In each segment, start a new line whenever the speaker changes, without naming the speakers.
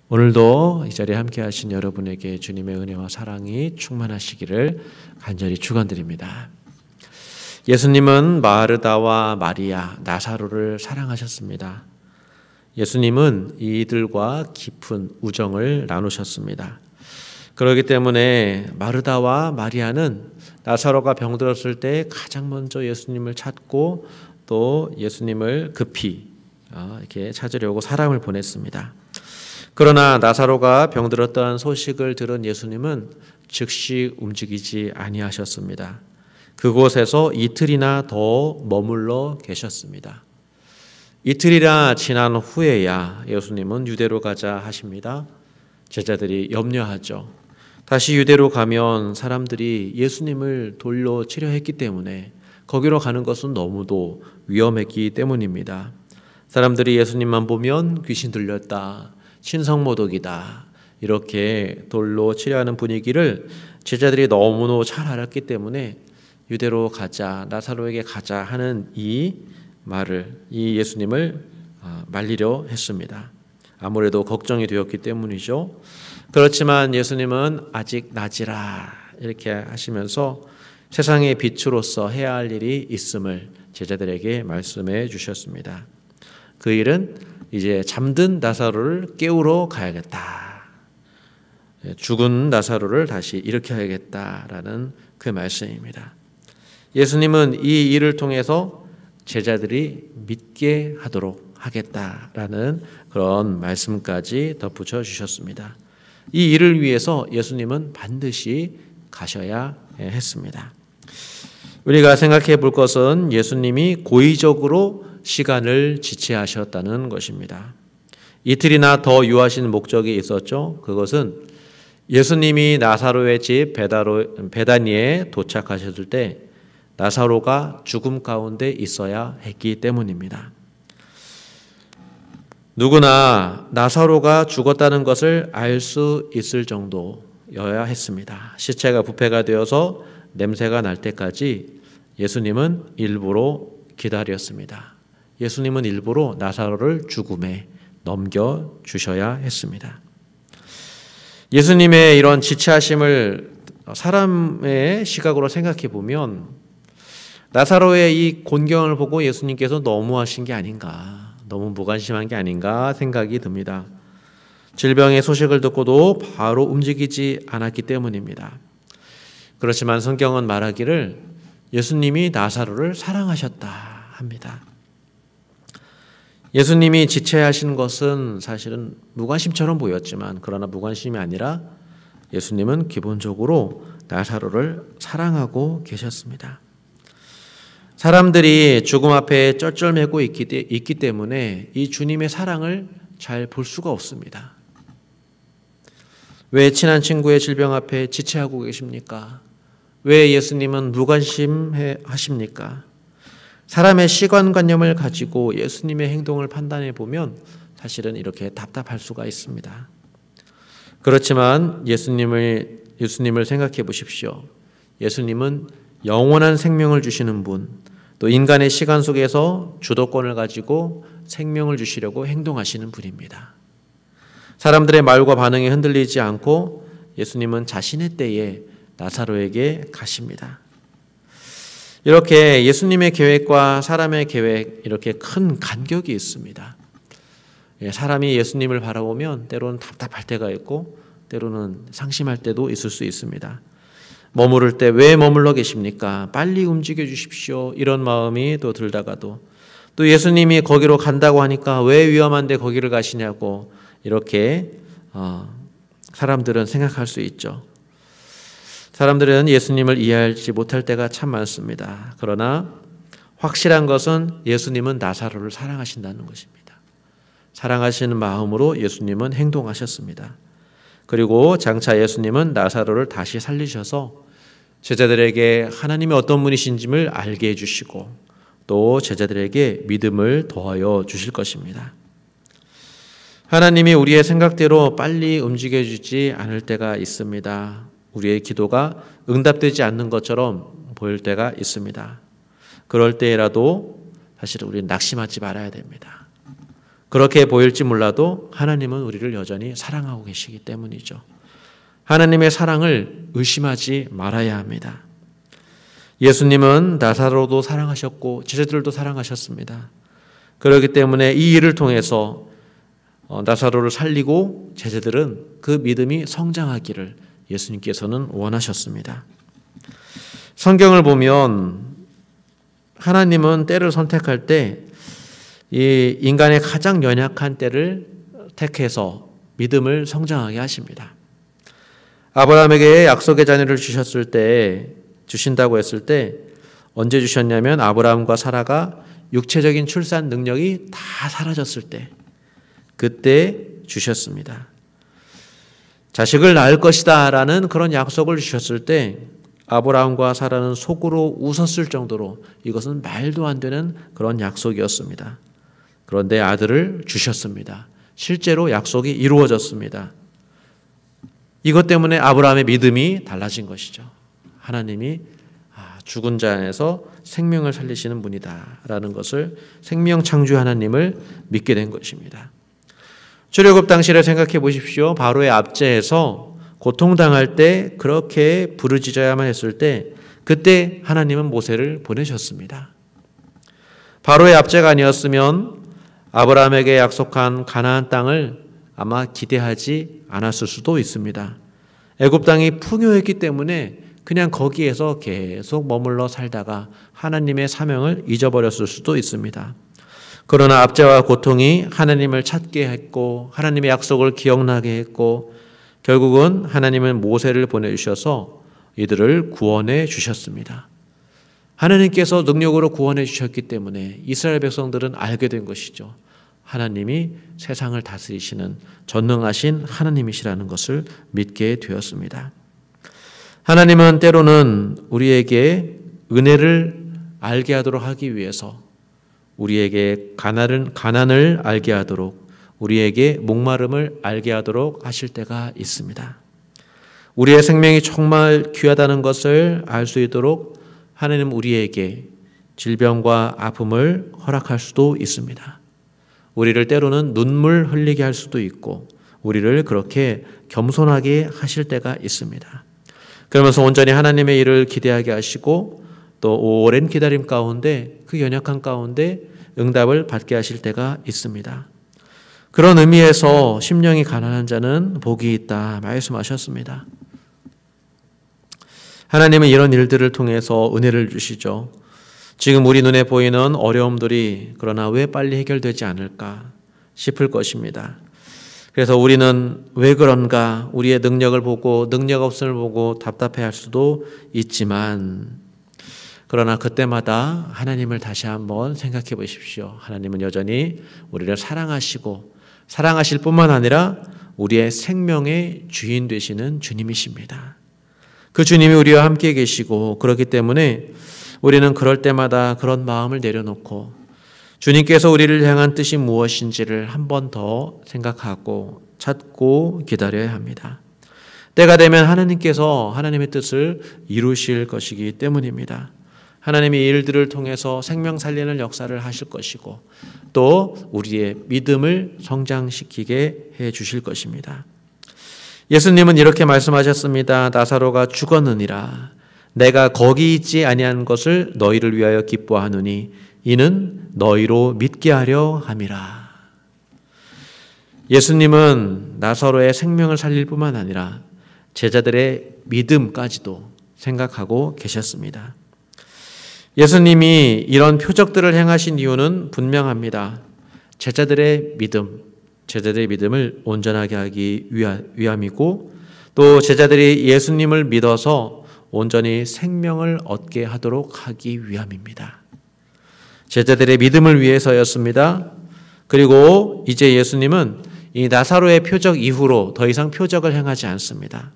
오늘도 이 자리에 함께 하신 여러분에게 주님의 은혜와 사랑이 충만하시기를 간절히 축원드립니다. 예수님은 마르다와 마리아, 나사로를 사랑하셨습니다. 예수님은 이들과 깊은 우정을 나누셨습니다. 그렇기 때문에 마르다와 마리아는 나사로가 병들었을 때 가장 먼저 예수님을 찾고 또 예수님을 급히 이렇게 찾으려고 사람을 보냈습니다. 그러나 나사로가 병들었다는 소식을 들은 예수님은 즉시 움직이지 아니하셨습니다. 그곳에서 이틀이나 더 머물러 계셨습니다. 이틀이나 지난 후에야 예수님은 유대로 가자 하십니다. 제자들이 염려하죠. 다시 유대로 가면 사람들이 예수님을 돌로 치려했기 때문에 거기로 가는 것은 너무도 위험했기 때문입니다. 사람들이 예수님만 보면 귀신 들렸다, 신성모독이다 이렇게 돌로 치려하는 분위기를 제자들이 너무나 잘 알았기 때문에 유대로 가자, 나사로에게 가자 하는 이 예수님을 말리려 했습니다. 아무래도 걱정이 되었기 때문이죠. 그렇지만 예수님은 아직 낮이라 이렇게 하시면서 세상의 빛으로서 해야 할 일이 있음을 제자들에게 말씀해 주셨습니다. 그 일은 이제 잠든 나사로를 깨우러 가야겠다. 죽은 나사로를 다시 일으켜야겠다라는 그 말씀입니다. 예수님은 이 일을 통해서 제자들이 믿게 하도록 하겠다라는 그런 말씀까지 덧붙여 주셨습니다. 이 일을 위해서 예수님은 반드시 가셔야 했습니다. 우리가 생각해 볼 것은 예수님이 고의적으로 시간을 지체하셨다는 것입니다. 이틀이나 더 유하신 목적이 있었죠. 그것은 예수님이 나사로의 집 베다니에 도착하셨을 때 나사로가 죽음 가운데 있어야 했기 때문입니다. 누구나 나사로가 죽었다는 것을 알 수 있을 정도여야 했습니다. 시체가 부패가 되어서 냄새가 날 때까지 예수님은 일부러 기다렸습니다. 예수님은 일부러 나사로를 죽음에 넘겨주셔야 했습니다. 예수님의 이런 지체하심을 사람의 시각으로 생각해 보면 나사로의 이 곤경을 보고 예수님께서 너무하신 게 아닌가, 너무 무관심한 게 아닌가 생각이 듭니다. 질병의 소식을 듣고도 바로 움직이지 않았기 때문입니다. 그렇지만 성경은 말하기를 예수님이 나사로를 사랑하셨다 합니다. 예수님이 지체하신 것은 사실은 무관심처럼 보였지만 그러나 무관심이 아니라 예수님은 기본적으로 나사로를 사랑하고 계셨습니다. 사람들이 죽음 앞에 쩔쩔매고 있기 때문에 이 주님의 사랑을 잘 볼 수가 없습니다. 왜 친한 친구의 질병 앞에 지체하고 계십니까? 왜 예수님은 무관심해 하십니까? 사람의 시간관념을 가지고 예수님의 행동을 판단해 보면 사실은 이렇게 답답할 수가 있습니다. 그렇지만 예수님을 생각해 보십시오. 예수님은 영원한 생명을 주시는 분, 또 인간의 시간 속에서 주도권을 가지고 생명을 주시려고 행동하시는 분입니다. 사람들의 말과 반응에 흔들리지 않고 예수님은 자신의 때에 나사로에게 가십니다. 이렇게 예수님의 계획과 사람의 계획 이렇게 큰 간격이 있습니다. 사람이 예수님을 바라보면 때로는 답답할 때가 있고 때로는 상심할 때도 있을 수 있습니다. 머무를 때 왜 머물러 계십니까? 빨리 움직여 주십시오. 이런 마음이 또 들다가도 또 예수님이 거기로 간다고 하니까 왜 위험한데 거기를 가시냐고 이렇게 사람들은 생각할 수 있죠. 사람들은 예수님을 이해하지 못할 때가 참 많습니다. 그러나 확실한 것은 예수님은 나사로를 사랑하신다는 것입니다. 사랑하시는 마음으로 예수님은 행동하셨습니다. 그리고 장차 예수님은 나사로를 다시 살리셔서 제자들에게 하나님이 어떤 분이신지를 알게 해주시고 또 제자들에게 믿음을 더하여 주실 것입니다. 하나님이 우리의 생각대로 빨리 움직여주지 않을 때가 있습니다. 우리의 기도가 응답되지 않는 것처럼 보일 때가 있습니다. 그럴 때라도 사실 우리는 낙심하지 말아야 됩니다. 그렇게 보일지 몰라도 하나님은 우리를 여전히 사랑하고 계시기 때문이죠. 하나님의 사랑을 의심하지 말아야 합니다. 예수님은 나사로도 사랑하셨고 제자들도 사랑하셨습니다. 그렇기 때문에 이 일을 통해서 나사로를 살리고 제자들은 그 믿음이 성장하기를 예수님께서는 원하셨습니다. 성경을 보면 하나님은 때를 선택할 때 이 인간의 가장 연약한 때를 택해서 믿음을 성장하게 하십니다. 아브라함에게 약속의 자녀를 주신다고 했을 때 언제 주셨냐면 아브라함과 사라가 육체적인 출산 능력이 다 사라졌을 때 그때 주셨습니다. 자식을 낳을 것이다 라는 그런 약속을 주셨을 때 아브라함과 사라는 속으로 웃었을 정도로 이것은 말도 안 되는 그런 약속이었습니다. 그런데 아들을 주셨습니다. 실제로 약속이 이루어졌습니다. 이것 때문에 아브라함의 믿음이 달라진 것이죠. 하나님이 죽은 자 안에서 생명을 살리시는 분이다 라는 것을 생명 창주 하나님을 믿게 된 것입니다. 출애굽 당시를 생각해 보십시오. 바로의 압제에서 고통당할 때 그렇게 부르짖어야만 했을 때 그때 하나님은 모세를 보내셨습니다. 바로의 압제가 아니었으면 아브라함에게 약속한 가나안 땅을 아마 기대하지 않았을 수도 있습니다. 애굽 땅이 풍요했기 때문에 그냥 거기에서 계속 머물러 살다가 하나님의 사명을 잊어버렸을 수도 있습니다. 그러나 압제와 고통이 하나님을 찾게 했고 하나님의 약속을 기억나게 했고 결국은 하나님은 모세를 보내주셔서 이들을 구원해 주셨습니다. 하나님께서 능력으로 구원해 주셨기 때문에 이스라엘 백성들은 알게 된 것이죠. 하나님이 세상을 다스리시는 전능하신 하나님이시라는 것을 믿게 되었습니다. 하나님은 때로는 우리에게 은혜를 알게 하도록 하기 위해서 우리에게 가난을 알게 하도록 우리에게 목마름을 알게 하도록 하실 때가 있습니다. 우리의 생명이 정말 귀하다는 것을 알 수 있도록 하나님 우리에게 질병과 아픔을 허락할 수도 있습니다. 우리를 때로는 눈물 흘리게 할 수도 있고 우리를 그렇게 겸손하게 하실 때가 있습니다. 그러면서 온전히 하나님의 일을 기대하게 하시고 또 오랜 기다림 가운데 그 연약한 가운데 응답을 받게 하실 때가 있습니다. 그런 의미에서 심령이 가난한 자는 복이 있다 말씀하셨습니다. 하나님은 이런 일들을 통해서 은혜를 주시죠. 지금 우리 눈에 보이는 어려움들이 그러나 왜 빨리 해결되지 않을까 싶을 것입니다. 그래서 우리는 왜 그런가 우리의 능력을 보고 능력 없음을 보고 답답해할 수도 있지만 그러나 그때마다 하나님을 다시 한번 생각해 보십시오. 하나님은 여전히 우리를 사랑하시고 사랑하실 뿐만 아니라 우리의 생명의 주인 되시는 주님이십니다. 그 주님이 우리와 함께 계시고 그렇기 때문에 우리는 그럴 때마다 그런 마음을 내려놓고 주님께서 우리를 향한 뜻이 무엇인지를 한 번 더 생각하고 찾고 기다려야 합니다. 때가 되면 하나님께서 하나님의 뜻을 이루실 것이기 때문입니다. 하나님이 이 일들을 통해서 생명 살리는 역사를 하실 것이고 또 우리의 믿음을 성장시키게 해 주실 것입니다. 예수님은 이렇게 말씀하셨습니다. 나사로가 죽었느니라. 내가 거기 있지 아니한 것을 너희를 위하여 기뻐하노니 이는 너희로 믿게 하려 함이라. 예수님은 나사로의 생명을 살릴 뿐만 아니라 제자들의 믿음까지도 생각하고 계셨습니다. 예수님이 이런 표적들을 행하신 이유는 분명합니다. 제자들의 믿음을 온전하게 하기 위함이고 또 제자들이 예수님을 믿어서 온전히 생명을 얻게 하도록 하기 위함입니다. 제자들의 믿음을 위해서였습니다. 그리고 이제 예수님은 이 나사로의 표적 이후로 더 이상 표적을 행하지 않습니다.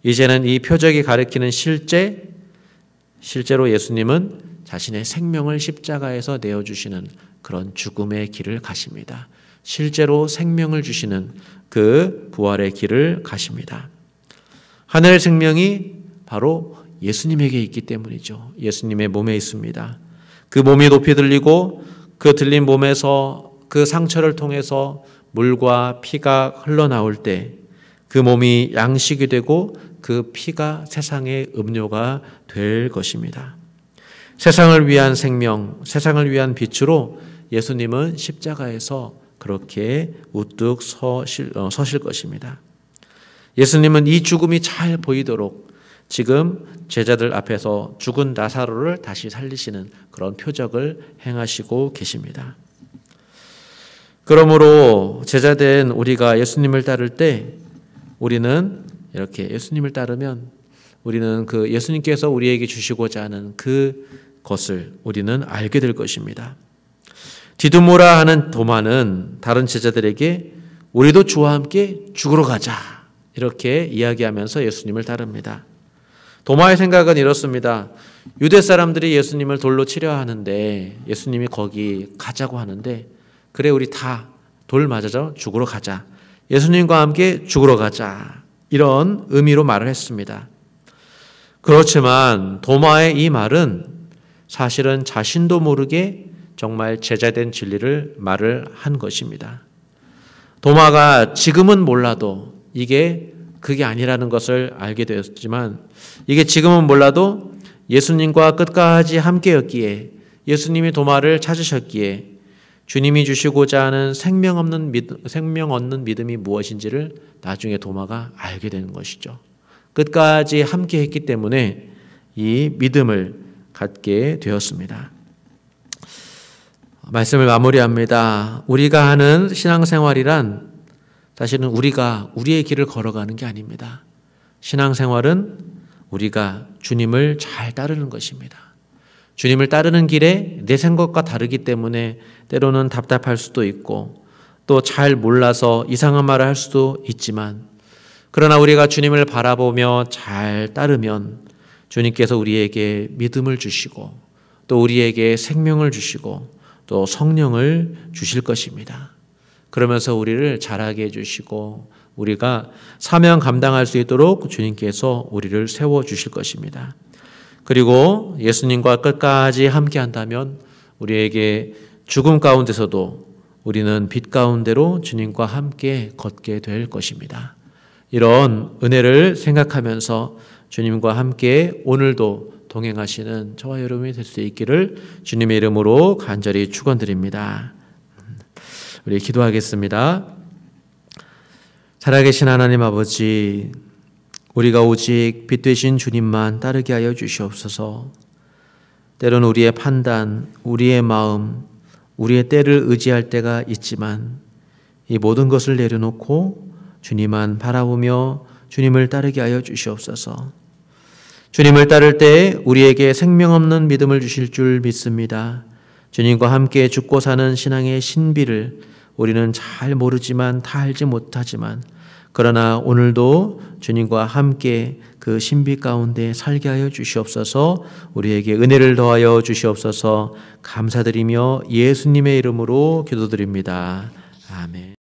이제는 이 표적이 가리키는 실제로 예수님은 자신의 생명을 십자가에서 내어주시는 그런 죽음의 길을 가십니다. 실제로 생명을 주시는 그 부활의 길을 가십니다. 하늘의 생명이 바로 예수님에게 있기 때문이죠. 예수님의 몸에 있습니다. 그 몸이 높이 들리고 그 들린 몸에서 그 상처를 통해서 물과 피가 흘러나올 때 그 몸이 양식이 되고 그 피가 세상의 음료가 될 것입니다. 세상을 위한 생명, 세상을 위한 빛으로 예수님은 십자가에서 그렇게 우뚝 서실 것입니다. 예수님은 이 죽음이 잘 보이도록 지금 제자들 앞에서 죽은 나사로를 다시 살리시는 그런 표적을 행하시고 계십니다. 그러므로 제자된 우리가 예수님을 따를 때 우리는 이렇게 예수님을 따르면 우리는 그 예수님께서 우리에게 주시고자 하는 그 것을 우리는 알게 될 것입니다. 디두모라 하는 도마는 다른 제자들에게 우리도 주와 함께 죽으러 가자 이렇게 이야기하면서 예수님을 따릅니다. 도마의 생각은 이렇습니다. 유대 사람들이 예수님을 돌로 치려 하는데 예수님이 거기 가자고 하는데 그래 우리 다 돌 맞아서 죽으러 가자. 예수님과 함께 죽으러 가자. 이런 의미로 말을 했습니다. 그렇지만 도마의 이 말은 사실은 자신도 모르게 정말 제자된 진리를 말을 한 것입니다. 도마가 지금은 몰라도 이게 그게 아니라는 것을 알게 되었지만 이게 지금은 몰라도 예수님과 끝까지 함께였기에 예수님이 도마를 찾으셨기에 주님이 주시고자 하는 생명 얻는 믿음이 무엇인지를 나중에 도마가 알게 되는 것이죠. 끝까지 함께했기 때문에 이 믿음을 갖게 되었습니다. 말씀을 마무리합니다. 우리가 하는 신앙생활이란 사실은 우리가 우리의 길을 걸어가는 게 아닙니다. 신앙생활은 우리가 주님을 잘 따르는 것입니다. 주님을 따르는 길에 내 생각과 다르기 때문에 때로는 답답할 수도 있고 또 잘 몰라서 이상한 말을 할 수도 있지만 그러나 우리가 주님을 바라보며 잘 따르면 주님께서 우리에게 믿음을 주시고 또 우리에게 생명을 주시고 또 성령을 주실 것입니다. 그러면서 우리를 자라게 해주시고 우리가 사명 감당할 수 있도록 주님께서 우리를 세워주실 것입니다. 그리고 예수님과 끝까지 함께 한다면 우리에게 죽음 가운데서도 우리는 빛 가운데로 주님과 함께 걷게 될 것입니다. 이런 은혜를 생각하면서 주님과 함께 오늘도 동행하시는 저와 여러분이 될 수 있기를 주님의 이름으로 간절히 축원드립니다. 우리 기도하겠습니다. 살아계신 하나님 아버지, 우리가 오직 빛 되신 주님만 따르게 하여 주시옵소서. 때로는 우리의 판단, 우리의 마음, 우리의 때를 의지할 때가 있지만 이 모든 것을 내려놓고 주님만 바라보며 주님을 따르게 하여 주시옵소서. 주님을 따를 때 우리에게 생명 없는 믿음을 주실 줄 믿습니다. 주님과 함께 죽고 사는 신앙의 신비를 우리는 잘 모르지만 다 알지 못하지만 그러나 오늘도 주님과 함께 그 신비 가운데 살게 하여 주시옵소서. 우리에게 은혜를 더하여 주시옵소서. 감사드리며 예수님의 이름으로 기도드립니다. 아멘.